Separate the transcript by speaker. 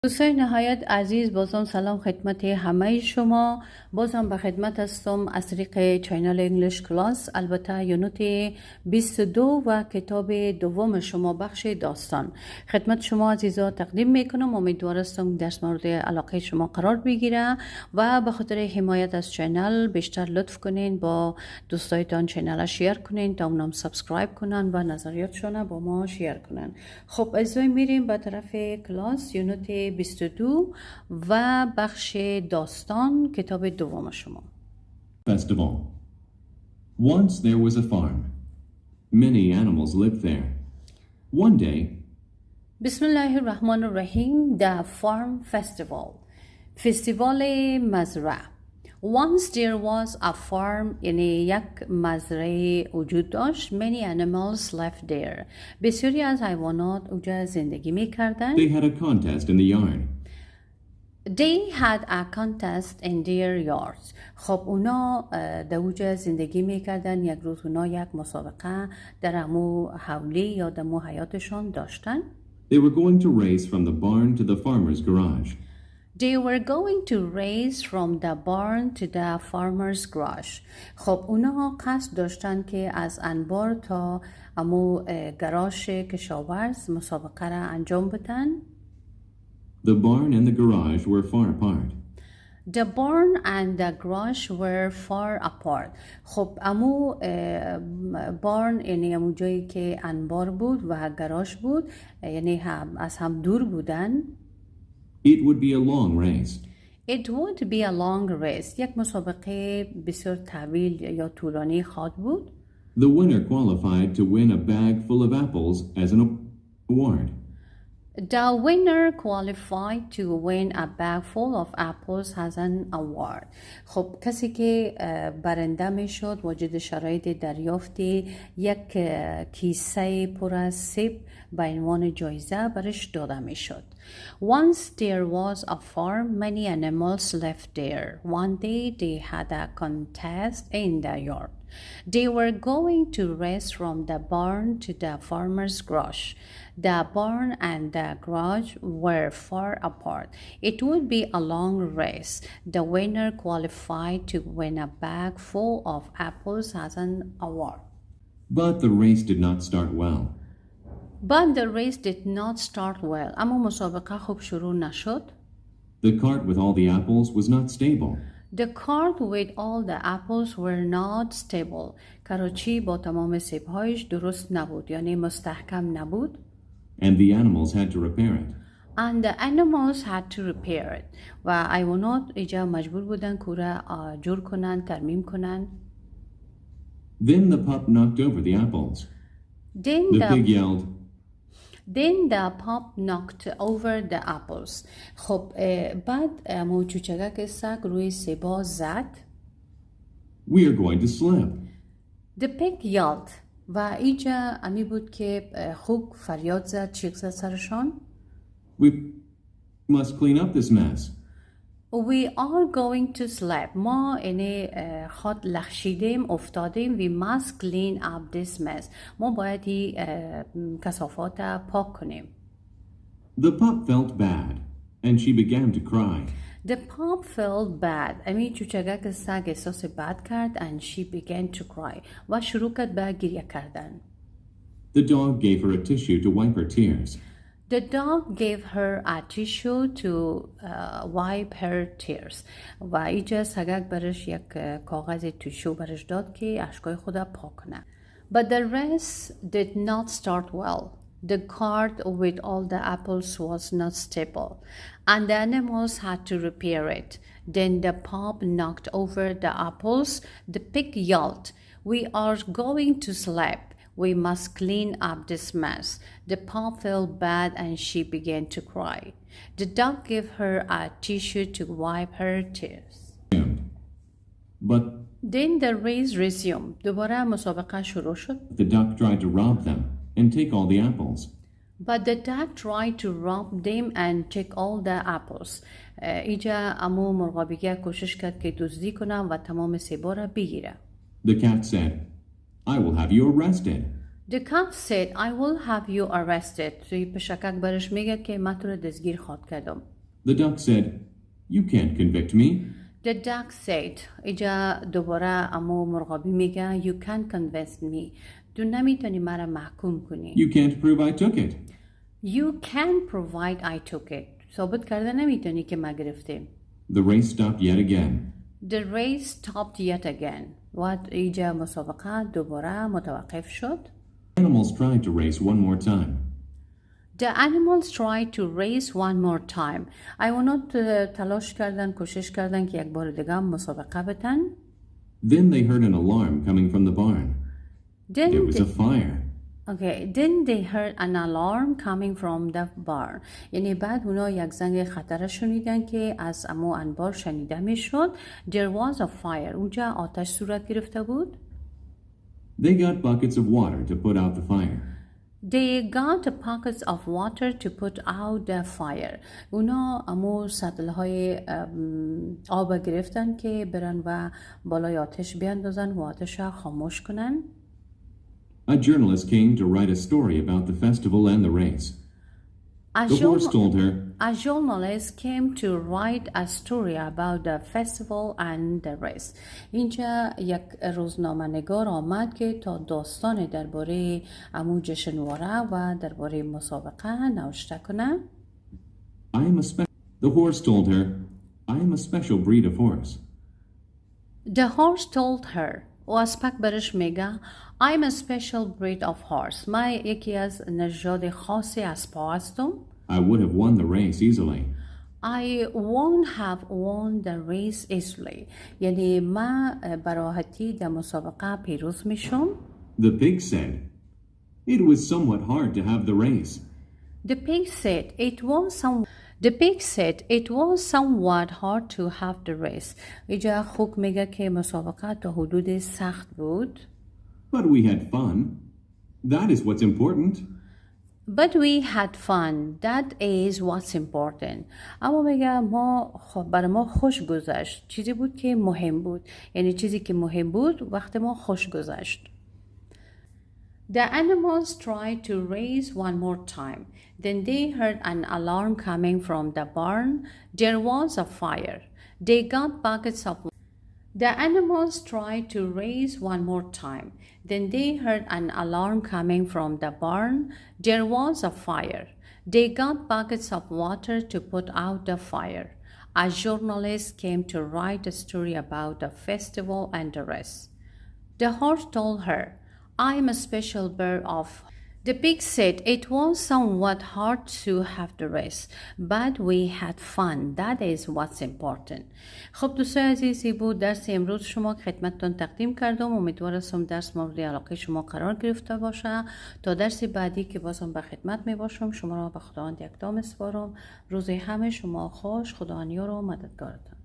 Speaker 1: دوستای نهایت عزیز، بازم سلام خدمت همه شما. بازم به خدمت هستم از طریق چینل انگلیش کلاس، البته یونت 22 و کتاب دوم شما بخش داستان خدمت شما عزیزا تقدیم میکنم. امیدوار هستم درس مورد علاقه شما قرار بگیره و به خاطر حمایت از چینل بیشتر لطف کنین با دوستایتان چینل شیر کنین تا اونم سابسکرایب کنن و نظریاتشون با ما شیر کنن. خب عزیزای میریم به طرف کلاس یونت 22 و بخش داستان کتاب دوم شما.
Speaker 2: Festival. Once there was a farm. Many animals lived there. One day,
Speaker 1: بسم الله الرحمن الرحیم. The Farm Festival، فستیوال مزرعه. Once there was a farm، یعنی یک مزرعه وجود داشت. Many animals lived there، بسیاری از حیوانات اونجا زندگی میکردن.
Speaker 2: they had a contest in the yard.
Speaker 1: They had a contest in their yards. خب اونا در اونجا زندگی میکردن. یک روز اونا یک مسابقه در امو حولی یا در امو حیاتشون داشتن.
Speaker 2: They were going to race from the barn to the farmer's garage.
Speaker 1: They were going to race from the barn to the farmer's garage. خب اونا قصد داشتن که از انبار تا امو گراژ کشاورز مسابقه را انجام بدن.
Speaker 2: The barn and the garage were far apart.
Speaker 1: The barn and the garage were far apart. خب امو بارن یعنی امو جایی که انبار بود و گراژ بود، یعنی از هم دور بودن.
Speaker 2: It would be a long race.
Speaker 1: It would be a long race. یک مسابقه بسیار طویل یا طولانی خواهد بود.
Speaker 2: The winner qualified to win a bag full of apples as an award.
Speaker 1: The winner qualified to win a bag full of apples as an award. خب کسی که برنده می شد واجد شرایط دریافت یک کیسه پر از سیب به عنوان جایزه برش داده می شد. Once there was a farm, many animals lived there. One day they had a contest in the yard. They were going to race from the barn to the farmer's garage. The barn and the garage were far apart. It would be a long race. The winner qualified to win a bag full of apples as an award.
Speaker 2: But the race did not start well.
Speaker 1: But the race did not start well. اما مسابقه خوب شروع نشد.
Speaker 2: The cart with all the apples was not stable.
Speaker 1: The cart with all the apples were not stable. کراچی با تمام سیب‌هایش درست نبود، یعنی مستحکم نبود.
Speaker 2: And the animals had to repair it.
Speaker 1: And the animals had to repair it. و حیوانات اینجا مجبور بودن کوره جور کنن، ترمیم کنن.
Speaker 2: Then the pup knocked over the apples. The pig yelled.
Speaker 1: Then the pup knocked over the apples. خب بعد موچوچگک سگ روی سیبا زد.
Speaker 2: We are going to slip.
Speaker 1: The pig yelled. و اینجا امی بود که خوک فریاد زد، چیغ زد سرشان.
Speaker 2: We must clean up this mess.
Speaker 1: We are going to slip. ما اینه خود لخشیدیم، افتادیم. We must clean up this mess. ما باید این کثافات پاک کنیم.
Speaker 2: The pup felt bad and she began to cry.
Speaker 1: The pup felt bad. امی چوچگک سگ احساس بد کرد and she began to cry. و شروع کرد به گریه کردن.
Speaker 2: The dog gave her a tissue to wipe her tears.
Speaker 1: The dog gave her a tissue to wipe her tears. و اینجا سگک برش یک کاغذ تیشو برش داد که اشکای خود پاک کنه. But the race did not start well. The cart with all the apples was not stable, and the animals had to repair it. Then the pup knocked over the apples. The pig yelled, "We are going to slip. We must clean up this mess." The pup felt bad and she began to cry. The dog gave her a tissue to wipe her tears.
Speaker 2: But
Speaker 1: Then the race resumed. دوباره مسابقه شروع شد.
Speaker 2: the duck tried to rob them and take all the apples.
Speaker 1: But the duck tried to rob them and take all the apples. اینجا امو مرغابیگه کوشش کرد که دزدی کنه و تمام سیبا را بگیره.
Speaker 2: The cat said, "I will have you arrested."
Speaker 1: The cat said, I will have you arrested. توی پشکک برش میگه که من تو رو دستگیر خواهد کردم.
Speaker 2: The duck said, You can't convict me.
Speaker 1: The duck said, اینجا دوباره امو مرغابی میگه You can't convince me. تو نمیتونی مرا محکوم کنی.
Speaker 2: You can't prove I took it.
Speaker 1: You can provide I took it. ثابت کرده نمیتونی که ما گرفتیم.
Speaker 2: The race stopped yet again.
Speaker 1: The race stopped yet again. و اینجا مسابقه دوباره متوقف شد.
Speaker 2: Animals tried to race one more time.
Speaker 1: The animals tried to race one more time. حیوانات تلاش کردن، کوشش کردن که یک بار دیگه مسابقه بتن.
Speaker 2: Then they heard an alarm coming from the barn. There was a fire.
Speaker 1: Okay, then they heard an alarm coming from the barn. یعنی بعد اونا یک زنگ خطر شنیدن که از امو انبار شنیده میشد. There was a fire. اونجا آتش صورت گرفته بود.
Speaker 2: They got buckets of water to put out the fire.
Speaker 1: They got pockets of water to put out the fire. اونا امو سطلهای آب گرفتن که برن و بالای آتش بیاندازن و آتش را خاموش کنن.
Speaker 2: A journalist came to write a story about the festival and the race. The horse told her,
Speaker 1: A journalist came to write a story about the festival and the race. اینجا یک روزنامه‌نگار آمد که تا داستان درباره امو جشنواره و درباره مسابقه نوشته کنه.
Speaker 2: The horse told her, I am a special breed of horse.
Speaker 1: The horse told her. و اسپک برش میگه I'm a special breed of horse. من یکی از نژاد خاصی اسبا هستم.
Speaker 2: I would have won the race easily.
Speaker 1: I won't have won the race easily. یعنی من براحتی در مسابقه پیروز میشم.
Speaker 2: The pig said, It was somewhat hard to have the race.
Speaker 1: The pig said it was somewhat hard to have the race. اینجا خوک میگه که مسابقه تا حدود سخت بود.
Speaker 2: But we had fun. That is what's important.
Speaker 1: But we had fun. That is what's important. اما میگه برای ما خوش گذشت. چیزی بود که مهم بود. یعنی چیزی که مهم بود وقت ما خوش گذشت. The animals tried to race one more time. Then they heard an alarm coming from the barn. There was a fire. They got buckets of water. The animals tried to race one more time. Then they heard an alarm coming from the barn. There was a fire. They got buckets of water to put out the fire. A journalist came to write a story about the festival and the rest. The horse told her, I'm a special bird of. The pig said it was somewhat hard to have the race, but we had fun. That is what's important. خب دوستای عزیزی بود درس امروز شما که خدمتتون تقدیم کردم. امیدوارم درس مورد علاقه شما قرار گرفته باشه. تا درس بعدی که بازم به خدمت می باشم شما را به خداوند یکتا میسپارم. روز همه شما خوش. خداوند یار و مددگارتان.